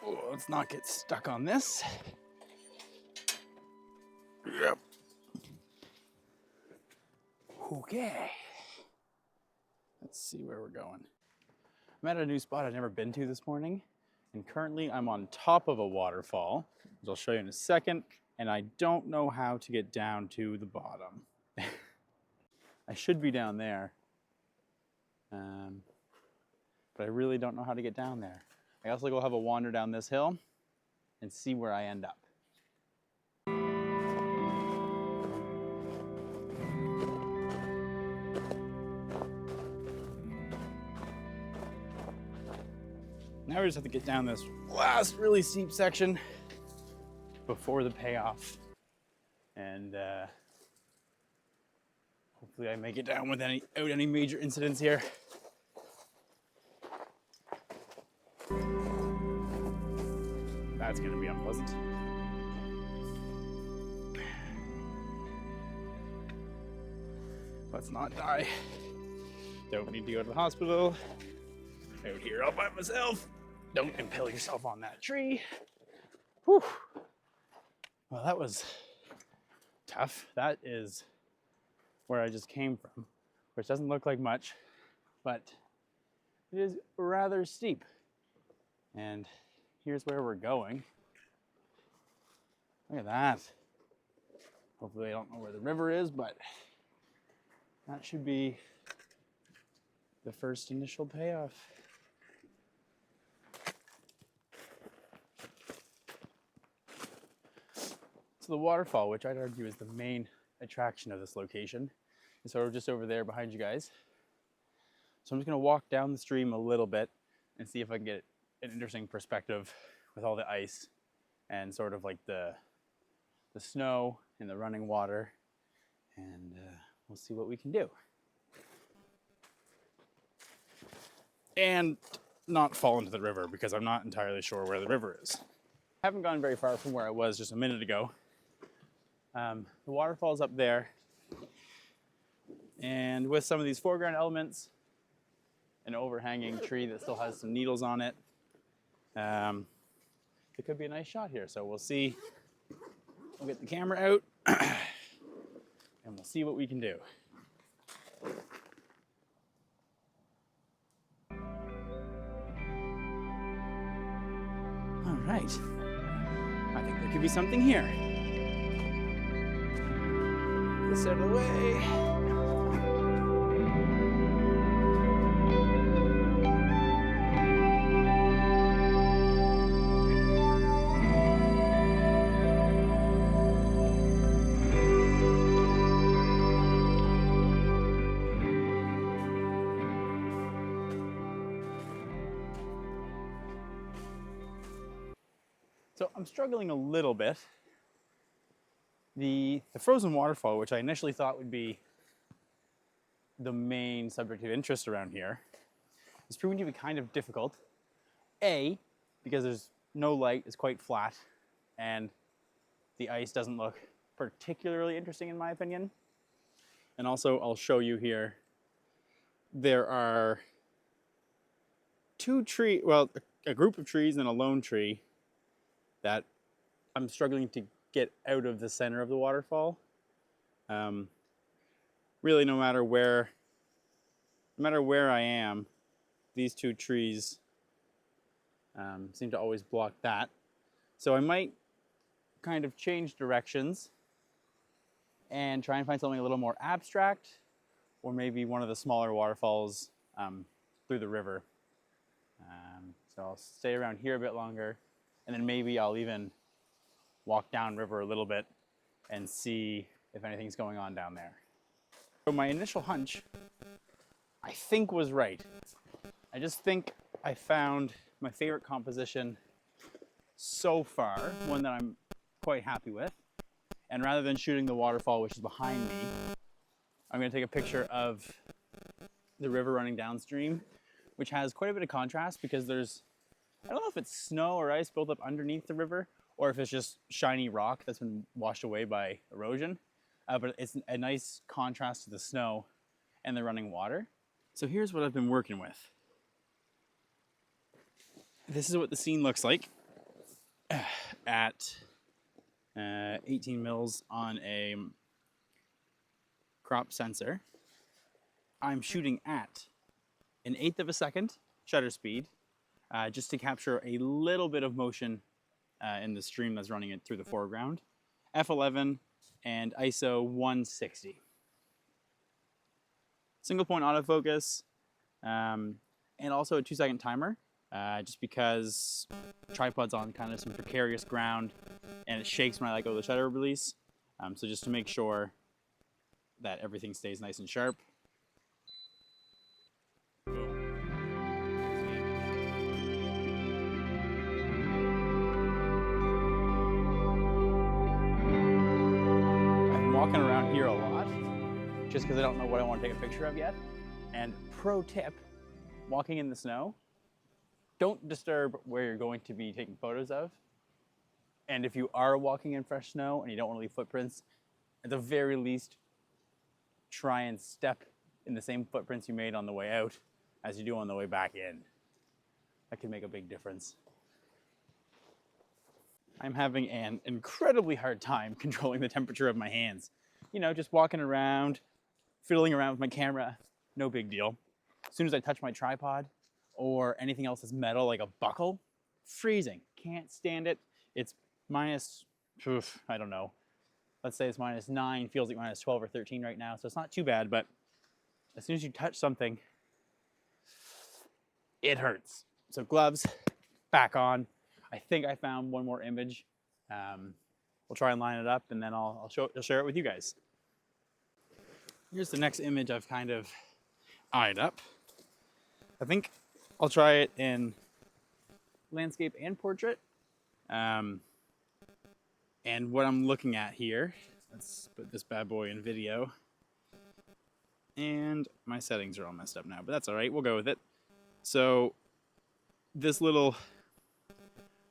Oh, let's not get stuck on this. Yep. Okay. Let's see where we're going. I'm at a new spot I've never been to this morning, and currently I'm on top of a waterfall, which I'll show you in a second, and I don't know how to get down to the bottom. I should be down there, but I really don't know how to get down there. I also go have a wander down this hill and see where I end up. Now we just have to get down this last really steep section before the payoff. And hopefully I make it down without any major incidents here. That's gonna be unpleasant. Let's not die. Don't need to go to the hospital. Out here all by myself. Don't impale yourself on that tree. Whew. Well, that was tough. That is where I just came from, which doesn't look like much, but it is rather steep. And here's where we're going. Look at that. Hopefully I don't know where the river is, but that should be the first initial payoff. So the waterfall, which I'd argue is the main attraction of this location, is sort of just over there behind you guys. So I'm just gonna walk down the stream a little bit and see if I can get an interesting perspective with all the ice and sort of like the snow and the running water, and we'll see what we can do. And not fall into the river, because I'm not entirely sure where the river is. I haven't gone very far from where I was just a minute ago. The waterfall's up there, and with some of these foreground elements, an overhanging tree that still has some needles on it, it could be a nice shot here. So we'll see. We'll get the camera out and we'll see what we can do. All right. I think there could be something here. This out of the way. So I'm struggling a little bit. The frozen waterfall, which I initially thought would be the main subject of interest around here, is proving to be kind of difficult. A, because there's no light, it's quite flat, and the ice doesn't look particularly interesting in my opinion. And also, I'll show you here, there are a group of trees and a lone tree that I'm struggling to get out of the center of the waterfall. Really, no matter where I am, these two trees seem to always block that. So I might kind of change directions and try and find something a little more abstract, or maybe one of the smaller waterfalls through the river. So I'll stay around here a bit longer, and then maybe I'll even walk downriver a little bit and see if anything's going on down there. So my initial hunch, I think, was right. I just think I found my favorite composition so far, one that I'm quite happy with. And rather than shooting the waterfall, which is behind me, I'm gonna take a picture of the river running downstream, which has quite a bit of contrast because there's, I don't know if it's snow or ice built up underneath the river, or if it's just shiny rock that's been washed away by erosion. But it's a nice contrast to the snow and the running water. So here's what I've been working with. This is what the scene looks like. at 18 mils on a crop sensor. I'm shooting at an 1/8 of a second shutter speed, just to capture a little bit of motion in the stream that's running it through the foreground. F11 and ISO 160. Single point autofocus, and also a 2-second timer, just because tripod's on kind of some precarious ground and it shakes when I let go of the shutter release. So just to make sure that everything stays nice and sharp. I'm walking around here a lot just because I don't know what I want to take a picture of yet. And pro tip, walking in the snow, don't disturb where you're going to be taking photos of. And if you are walking in fresh snow and you don't want to leave footprints, at the very least, try and step in the same footprints you made on the way out as you do on the way back in. That can make a big difference. I'm having an incredibly hard time controlling the temperature of my hands. You know, just walking around, fiddling around with my camera, no big deal. As soon as I touch my tripod or anything else that's metal, like a buckle, freezing, can't stand it. It's minus, I don't know, let's say it's -9, feels like -12 or 13 right now, so it's not too bad, but as soon as you touch something, it hurts. So gloves, back on. I think I found one more image. We'll try and line it up, and then I'll share it with you guys. Here's the next image I've kind of eyed up. I think I'll try it in landscape and portrait. And what I'm looking at here, let's put this bad boy in video. And my settings are all messed up now, but that's all right, we'll go with it. So this little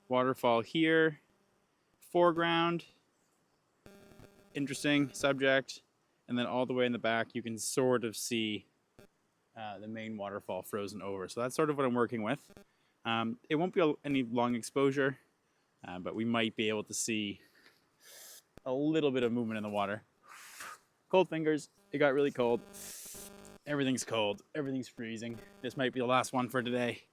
waterfall here, foreground, interesting subject, and then all the way in the back you can sort of see the main waterfall frozen over. So that's sort of what I'm working with. It won't be any long exposure, but we might be able to see a little bit of movement in the water. Cold fingers, it got really cold. Everything's cold, everything's freezing. This might be the last one for today.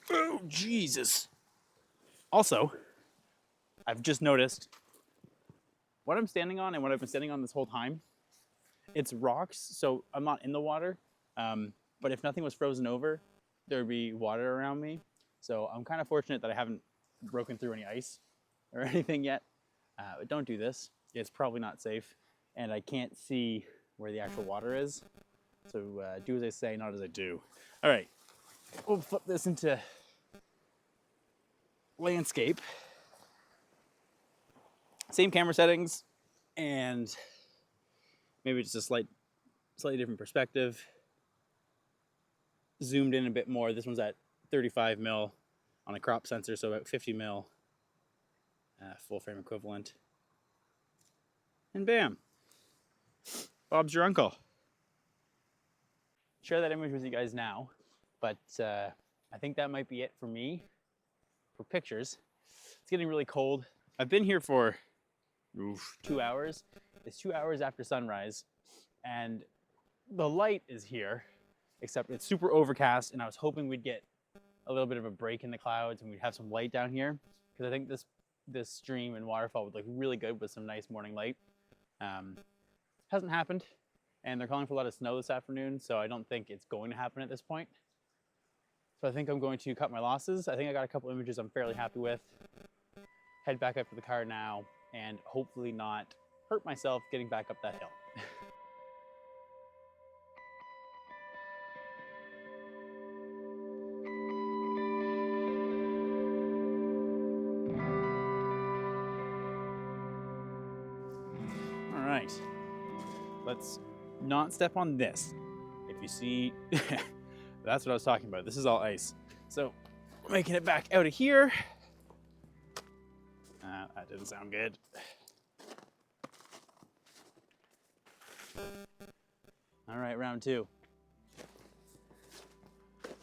Oh, Jesus. Also, I've just noticed what I'm standing on and what I've been standing on this whole time, it's rocks, so I'm not in the water. But if nothing was frozen over, there would be water around me. So I'm kind of fortunate that I haven't broken through any ice or anything yet. But don't do this. It's probably not safe. And I can't see where the actual water is. So do as I say, not as I do. All right, we'll flip this into landscape. Same camera settings and maybe just a slightly different perspective. Zoomed in a bit more. This one's at 35 mil on a crop sensor, so about 50 mil full frame equivalent. And bam, Bob's your uncle. Share that image with you guys now, but I think that might be it for me for pictures. It's getting really cold. I've been here for 2 hours. It's 2 hours after sunrise, and the light is here, except it's super overcast, and I was hoping we'd get a little bit of a break in the clouds and we'd have some light down here, because I think this stream and waterfall would look really good with some nice morning light. Hasn't happened, and they're calling for a lot of snow this afternoon, so I don't think it's going to happen at this point. So I think I'm going to cut my losses. I think I got a couple images I'm fairly happy with. Head back up to the car now and hopefully not hurt myself getting back up that hill. All right, let's not step on this. If you see, that's what I was talking about. This is all ice. So making it back out of here. That didn't sound good. All right, round two.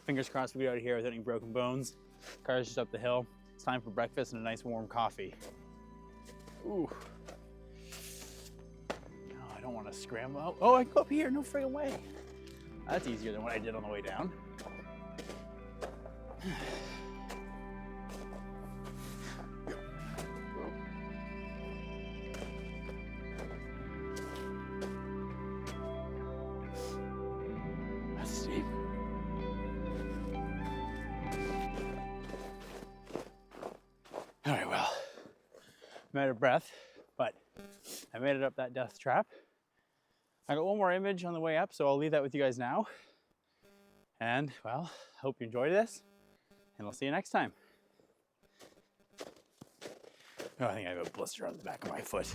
Fingers crossed we get out of here without any broken bones. Car's just up the hill. It's time for breakfast and a nice warm coffee. Ooh. No, I don't want to scramble. Oh, I can go up here, no friggin' way. That's easier than what I did on the way down. That's steep. All right, well, I'm out of breath, but I made it up that death trap. I got one more image on the way up, so I'll leave that with you guys now. And, well, hope you enjoyed this, and I'll see you next time. Oh, I think I have a blister on the back of my foot.